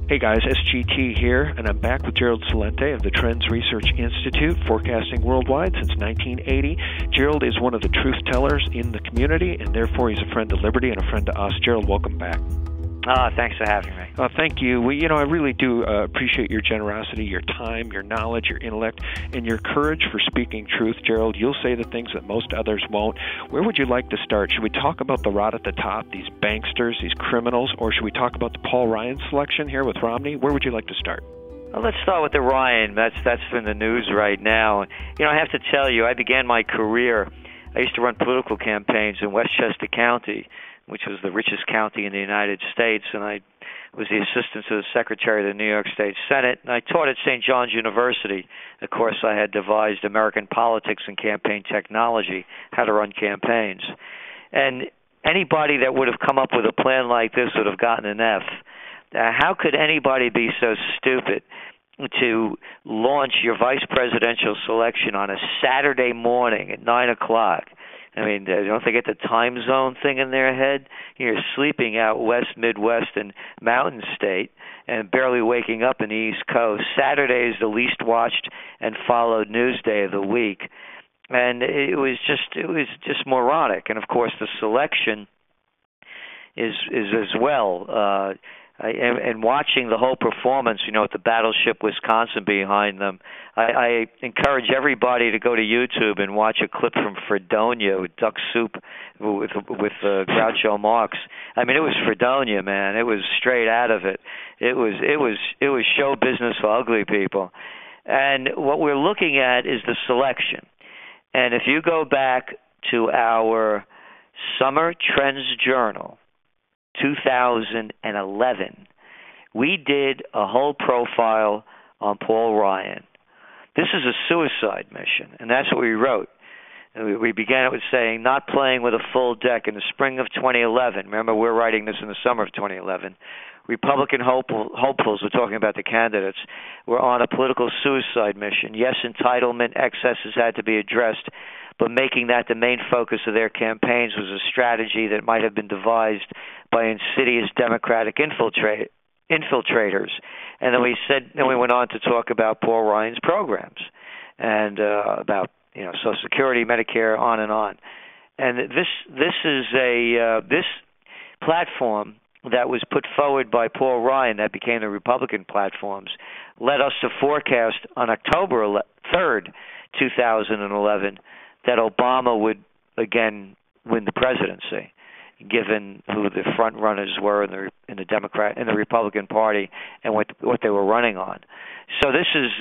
Hey guys, SGT here, and I'm back with Gerald Celente of the Trends Research Institute, forecasting worldwide since 1980. Gerald is one of the truth tellers in the community, and therefore he's a friend to liberty and a friend to us. Gerald, welcome back. Thanks for having me. Thank you. I really do appreciate your generosity, your time, your knowledge, your intellect, and your courage for speaking truth. Gerald, you'll say the things that most others won't. Where would you like to start? Should we talk about the rot at the top, these banksters, these criminals, or should we talk about the Paul Ryan selection here with Romney? Where would you like to start? Well, let's start with the Ryan. That's in the news right now. I have to tell you, I began my career. I used to run political campaigns in Westchester County, which was the richest county in the United States, and I was the assistant to the Secretary of the New York State Senate, and I taught at St. John's University. Of course, I had devised American politics and campaign technology, how to run campaigns. And anybody that would have come up with a plan like this would have gotten an F. How could anybody be so stupid to launch your vice presidential selection on a Saturday morning at 9 o'clock? I mean, don't they get the time zone thing in their head? You're sleeping out west, Midwest, and Mountain State and barely waking up in the East Coast. Saturday is the least watched and followed news day of the week. And it was just moronic. And, of course, the selection is as well. And watching the whole performance, with the Battleship Wisconsin behind them, I encourage everybody to go to YouTube and watch a clip from Fredonia with Duck Soup with Groucho Marx. I mean, it was Fredonia, man. It was straight out of it. It was show business for ugly people. And what we're looking at is the selection. And if you go back to our Summer Trends Journal, 2011, we did a whole profile on Paul Ryan. This is a suicide mission, and that's what we wrote. And we began it with saying, not playing with a full deck in the spring of 2011. Remember, we're writing this in the summer of 2011. Republican hopefuls, we're talking about the candidates, were on a political suicide mission. Yes, entitlement excesses had to be addressed, but making that the main focus of their campaigns was a strategy that might have been devised by insidious Democratic infiltrators. And then we went on to talk about Paul Ryan's programs and about Social Security, Medicare, on and on. And this platform that was put forward by Paul Ryan that became the Republican platforms led us to forecast on October 3rd, 2011, that Obama would again win the presidency, given who the front runners were in the Republican Party and what they were running on. So this is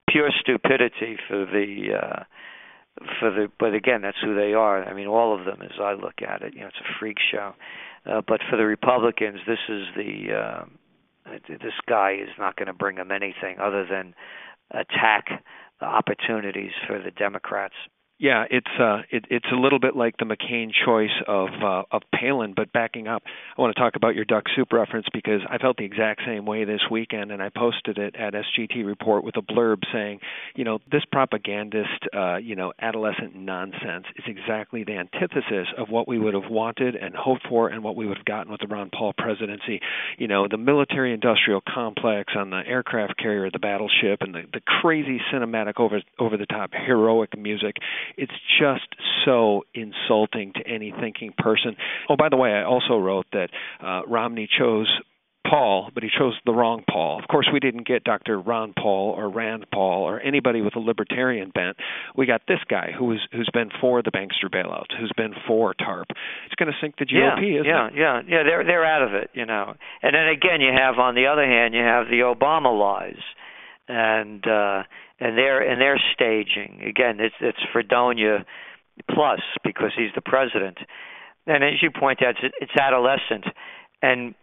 pure stupidity but again, that's who they are. I mean, all of them, as I look at it, it's a freak show. But for the Republicans, this guy is not going to bring them anything other than attack opportunities for the Democrats. Yeah, it's a little bit like the McCain choice of Palin, but backing up, I want to talk about your Duck Soup reference because I felt the exact same way this weekend, and I posted it at SGT Report with a blurb saying, this propagandist, adolescent nonsense is exactly the antithesis of what we would have wanted and hoped for and what we would have gotten with the Ron Paul presidency. The military-industrial complex on the aircraft carrier, the battleship, and the crazy cinematic over-the-top heroic music. It's just so insulting to any thinking person. Oh, by the way, I also wrote that Romney chose Paul, but he chose the wrong Paul. Of course, we didn't get Dr. Ron Paul or Rand Paul or anybody with a libertarian bent. We got this guy who's been for the bankster bailouts, who's been for TARP. It's going to sink the GOP, isn't it? Yeah. They're out of it, And then again, you have on the other hand, you have the Obama lies, and they're staging. Again, it's Fredonia plus because he's the president. And as you point out, it's adolescent. And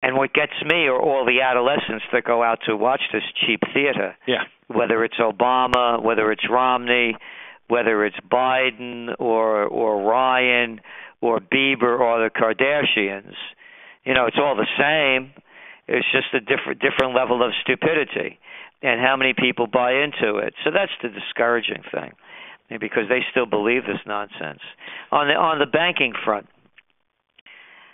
what gets me are all the adolescents that go out to watch this cheap theater. Yeah. Whether it's Obama, whether it's Romney, whether it's Biden or Ryan or Bieber or the Kardashians. It's all the same. It's just a different level of stupidity. And how many people buy into it. So that's the discouraging thing, because they still believe this nonsense. On the banking front,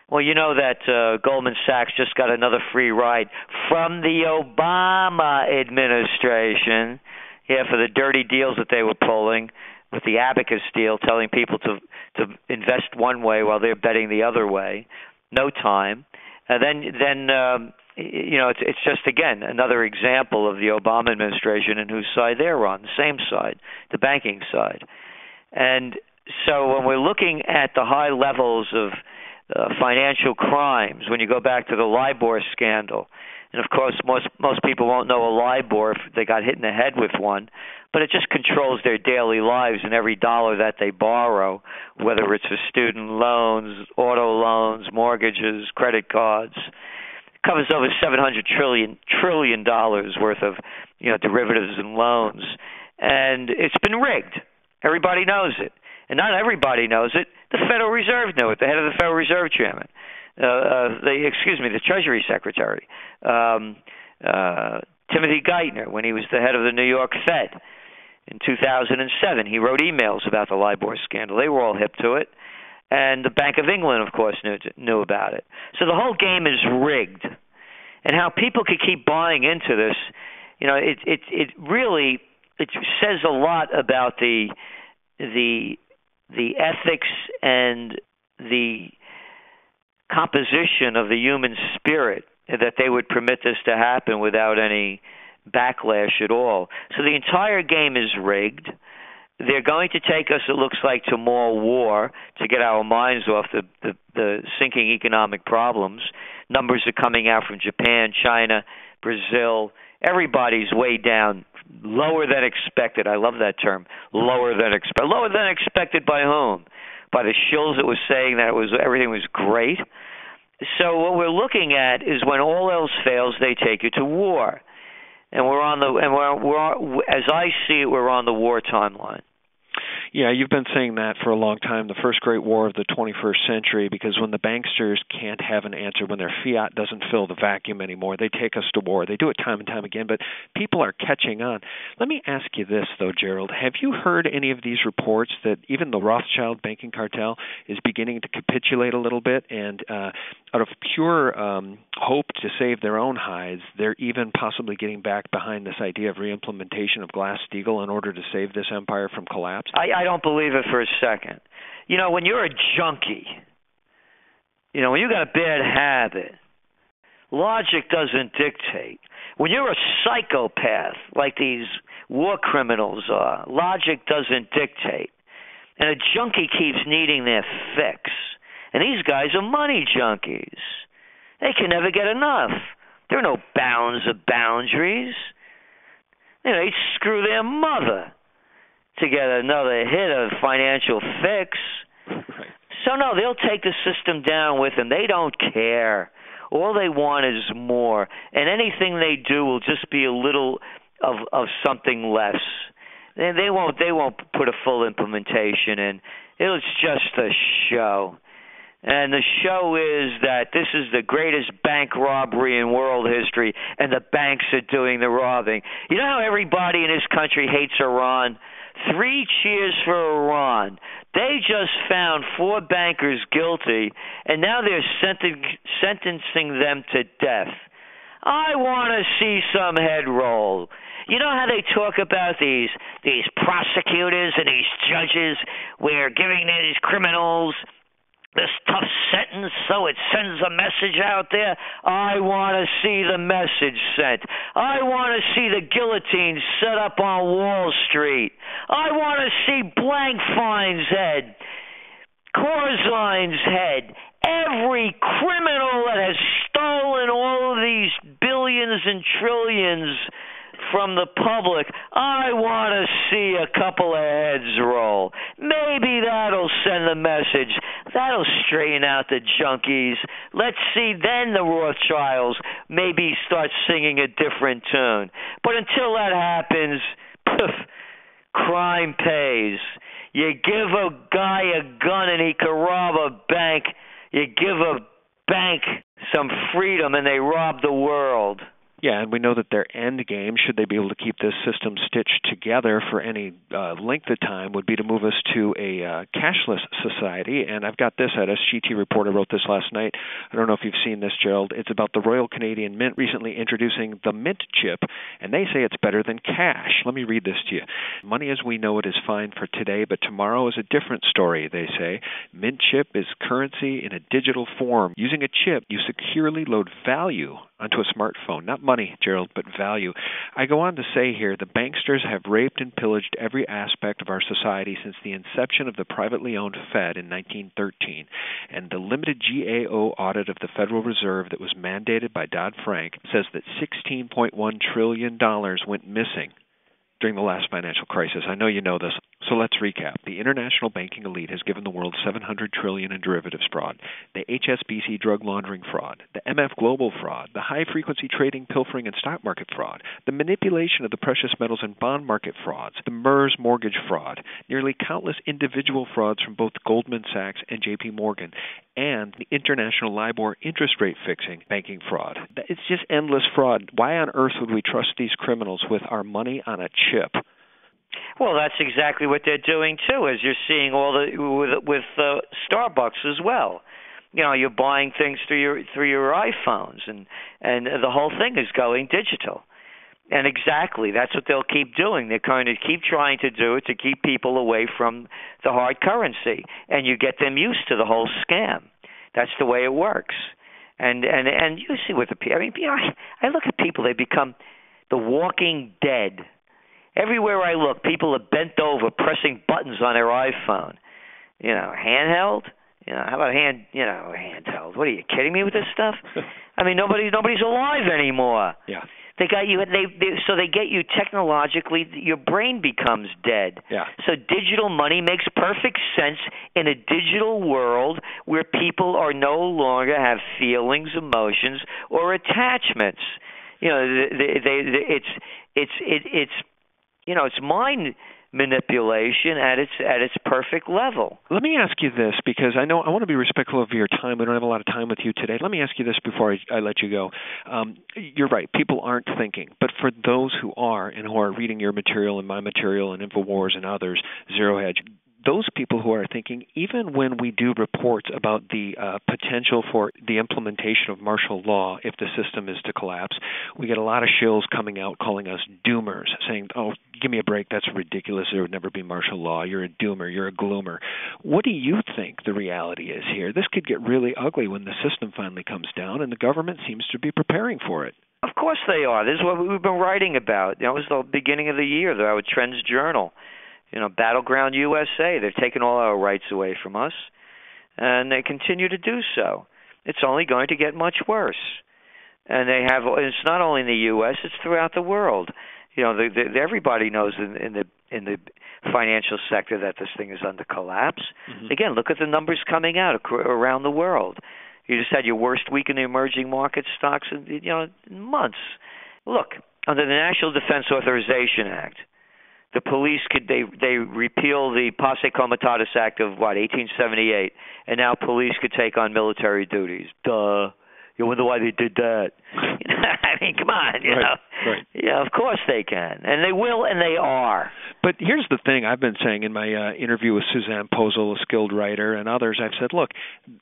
Well, you know that Goldman Sachs just got another free ride from the Obama administration, for the dirty deals that they were pulling with the abacus deal, telling people to invest one way while they're betting the other way. No time. And then it's just, again, another example of the Obama administration and whose side they're on, the same side, the banking side. And so when we're looking at the high levels of financial crimes, when you go back to the LIBOR scandal, and of course most people won't know a LIBOR if they got hit in the head with one, but it just controls their daily lives and every dollar that they borrow, whether it's for student loans, auto loans, mortgages, credit cards. It covers over $700 trillion worth of derivatives and loans, and it's been rigged. Everybody knows it. And not everybody knows it. The Federal Reserve knew it. The head of the Federal Reserve Chairman, the Treasury Secretary, Timothy Geithner, when he was the head of the New York Fed in 2007, he wrote emails about the LIBOR scandal. They were all hip to it, and the Bank of England, of course, knew about it. So the whole game is rigged, and how people could keep buying into this, it really says a lot about the ethics and the composition of the human spirit, that they would permit this to happen without any backlash at all. So the entire game is rigged. They're going to take us, it looks like, to more war to get our minds off the sinking economic problems. Numbers are coming out from Japan, China, Brazil. Everybody's way down. Lower than expected. I love that term. Lower than expected. Lower than expected by whom? By the shills that was saying that everything was great. So what we're looking at is when all else fails, they take you to war, and as I see it, we're on the war timeline. Yeah, you've been saying that for a long time, the first great war of the 21st century, because when the banksters can't have an answer, when their fiat doesn't fill the vacuum anymore, they take us to war. They do it time and time again, but people are catching on. Let me ask you this, though, Gerald. Have you heard any of these reports that even the Rothschild banking cartel is beginning to capitulate a little bit, and out of pure hope to save their own hides, they're even possibly getting back behind this idea of reimplementation of Glass-Steagall in order to save this empire from collapse? I don't believe it for a second. When you're a junkie, when you got a bad habit, logic doesn't dictate. When you're a psychopath, like these war criminals are, logic doesn't dictate. And a junkie keeps needing their fix. And these guys are money junkies. They can never get enough. There are no bounds or boundaries. They'd screw their mother to get another hit of financial fix. Right. So, no, they'll take the system down with them. They don't care. All they want is more. And anything they do will just be a little of something less. They won't put a full implementation in. It's just a show. And the show is that this is the greatest bank robbery in world history, and the banks are doing the robbing. You know how everybody in this country hates Iran? 3 cheers for Iran. They just found 4 bankers guilty, and now they're sentencing them to death. I want to see some head roll. You know how they talk about these prosecutors and these judges, where giving these criminals this tough sentence so it sends a message out there? I want to see the message sent. I want to see the guillotine set up on Wall Street. I want to see Blankfein's head, Corzine's head, every criminal that has stolen all of these billions and trillions from the public. I want to see a couple of heads roll. Maybe that'll send the message. That'll straighten out the junkies. Let's see then the Rothschilds maybe start singing a different tune. But until that happens, crime pays. You give a guy a gun and he can rob a bank. You give a bank some freedom and they rob the world. Yeah, and we know that their end game, should they be able to keep this system stitched together for any length of time, would be to move us to a cashless society. And I've got this at SGT Report. I wrote this last night. I don't know if you've seen this, Gerald. It's about the Royal Canadian Mint recently introducing the Mint chip, and they say it's better than cash. Let me read this to you. Money as we know it is fine for today, but tomorrow is a different story, they say. Mint chip is currency in a digital form. Using a chip, you securely load value onto a smartphone. Not money, Gerald, but value. I go on to say here, the banksters have raped and pillaged every aspect of our society since the inception of the privately owned Fed in 1913. And the limited GAO audit of the Federal Reserve that was mandated by Dodd-Frank says that $16.1 trillion went missing during the last financial crisis. I know you know this, so let's recap. The international banking elite has given the world $700 trillion in derivatives fraud, the HSBC drug laundering fraud, the MF Global fraud, the high-frequency trading, pilfering, and stock market fraud, the manipulation of the precious metals and bond market frauds, the MERS mortgage fraud, nearly countless individual frauds from both Goldman Sachs and J.P. Morgan, and the international LIBOR interest rate fixing banking fraud. It's just endless fraud. Why on earth would we trust these criminals with our money on a chip? Well, that's exactly what they're doing too, as you're seeing with Starbucks as well. You know, you're buying things through your iPhones, and the whole thing is going digital. And exactly, that's what they'll keep doing. They're going to keep trying to do it to keep people away from the hard currency, and you get them used to the whole scam. That's the way it works. And you see what the people. I mean, I look at people; they become the walking dead. Everywhere I look, people are bent over pressing buttons on their iPhone. You know, handheld. You know, how about handheld? What are you kidding me with this stuff? I mean, nobody's alive anymore. Yeah. They got you. So they get you technologically. Your brain becomes dead. Yeah. So digital money makes perfect sense in a digital world where people are no longer have feelings, emotions, or attachments. You know, it's mind manipulation at its perfect level. Let me ask you this, because I want to be respectful of your time. We don't have a lot of time with you today. Let me ask you this before I let you go. You're right. People aren't thinking. But for those who are, and who are reading your material and my material and InfoWars and others, Zero Hedge, those people who are thinking, even when we do reports about the potential for the implementation of martial law if the system is to collapse, we get a lot of shills coming out calling us doomers, saying, oh, give me a break, that's ridiculous, there would never be martial law, you're a doomer, you're a gloomer. What do you think the reality is here? This could get really ugly when the system finally comes down, and the government seems to be preparing for it. Of course they are. This is what we've been writing about. That was the beginning of the year, our Trends Journal. You know, Battleground USA, they've taken all our rights away from us, and they continue to do so. It's only going to get much worse. And it's not only in the U.S., it's throughout the world. You know, everybody knows in the financial sector that this thing is under collapse. Mm-hmm. Again, look at the numbers coming out around the world. You just had your worst week in the emerging market stocks in months. Look, under the National Defense Authorization Act, the police they repeal the Posse Comitatus Act of 1878, and now police could take on military duties. Duh. You wonder why they did that. I mean, come on, you know. Right. Yeah, of course they can, and they will, and they are. But here's the thing I've been saying in my interview with Suzanne Posel, a skilled writer, and others. I've said, look,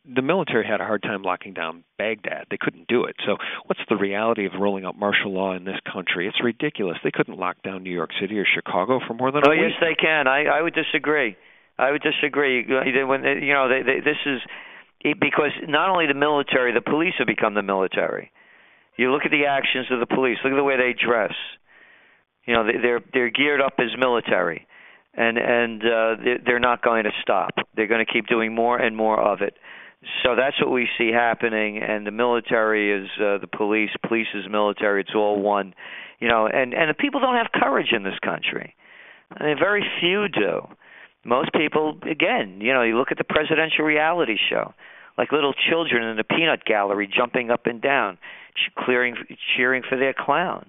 the military had a hard time locking down Baghdad. They couldn't do it. So what's the reality of rolling out martial law in this country? It's ridiculous. They couldn't lock down New York City or Chicago for more than a week. Oh, yes, they can. I would disagree. This is... Because not only the military, the police have become the military. You look at the actions of the police. Look at the way they dress. You know, they're geared up as military, and they're not going to stop. They're going to keep doing more and more of it. So that's what we see happening. And the military is the police. Police is military. It's all one. You know, and the people don't have courage in this country. I mean, very few do. Most people, again, you know, you look at the presidential reality show, like little children in the peanut gallery jumping up and down, cheering for their clown.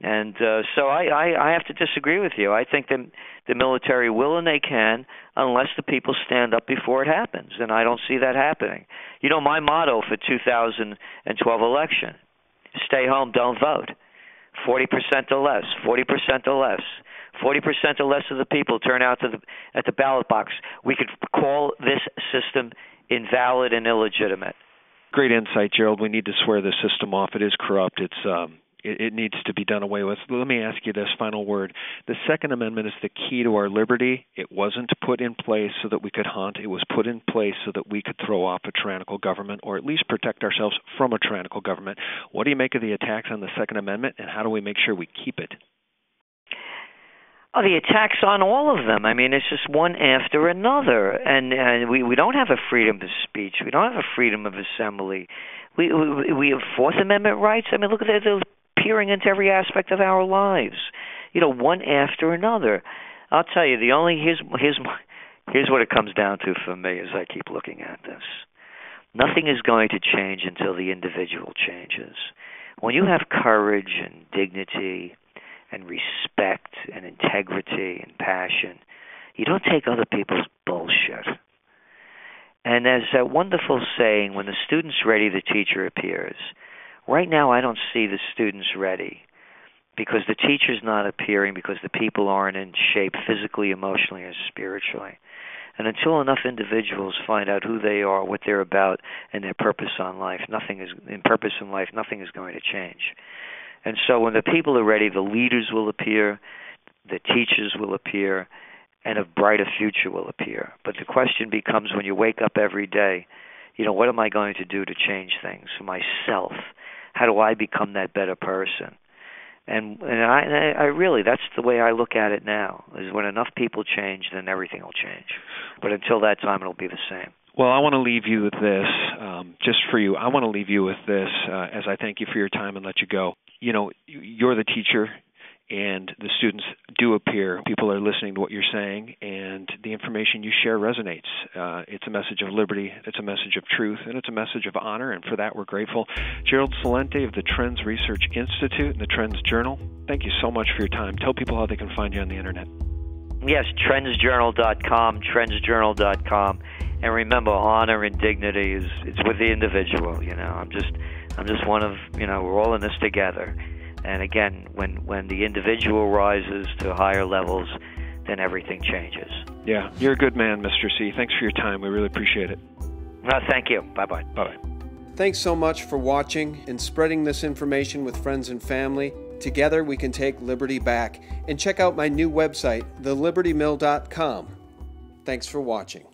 And so I have to disagree with you. I think the military will and they can, unless the people stand up before it happens, and I don't see that happening. You know, my motto for 2012 election Stay home, don't vote. 40% or less, 40% or less. 40% or less of the people turn out at the ballot box. We could call this system invalid and illegitimate. Great insight, Gerald. We need to swear the system off. It is corrupt. It needs to be done away with. Let me ask you this final word. The Second Amendment is the key to our liberty. It wasn't put in place so that we could hunt. It was put in place so that we could throw off a tyrannical government, or at least protect ourselves from a tyrannical government. What do you make of the attacks on the Second Amendment, and how do we make sure we keep it? Oh, the attacks on all of them. I mean, it's just one after another. And we don't have a freedom of speech. We don't have a freedom of assembly. We have Fourth Amendment rights. I mean, look at that. They're peering into every aspect of our lives. One after another. I'll tell you, here's what it comes down to for me as I keep looking at this. Nothing is going to change until the individual changes. When you have courage and dignity and respect and integrity and passion, you don't take other people's bullshit. And there's that wonderful saying, when the student's ready, the teacher appears. Right now, I don't see the students ready because the teacher's not appearing, because the people aren't in shape physically, emotionally, or spiritually. And until enough individuals find out who they are, what they're about, and their purpose in life, nothing is going to change. And so when the people are ready, the leaders will appear, the teachers will appear, and a brighter future will appear. But the question becomes, when you wake up every day, what am I going to do to change things for myself? How do I become that better person? And I really, that's the way I look at it now, is when enough people change, then everything will change. But until that time, it'll be the same. Well, I want to leave you with this, just for you. I want to leave you with this as I thank you for your time and let you go. You're the teacher, and the students do appear. People are listening to what you're saying, and the information you share resonates. It's a message of liberty, it's a message of truth, and it's a message of honor, and for that we're grateful. Gerald Celente of the Trends Research Institute and the Trends Journal, thank you so much for your time. Tell people how they can find you on the Internet. Yes, trendsjournal.com, trendsjournal.com. And remember, honor and dignity it's with the individual. I'm just one of, we're all in this together. And again, when the individual rises to higher levels, then everything changes. Yeah, you're a good man, Mr. C. Thanks for your time. We really appreciate it. Thank you. Bye-bye. Bye-bye. Thanks so much for watching and spreading this information with friends and family. Together we can take liberty back. And check out my new website, thelibertymill.com. Thanks for watching.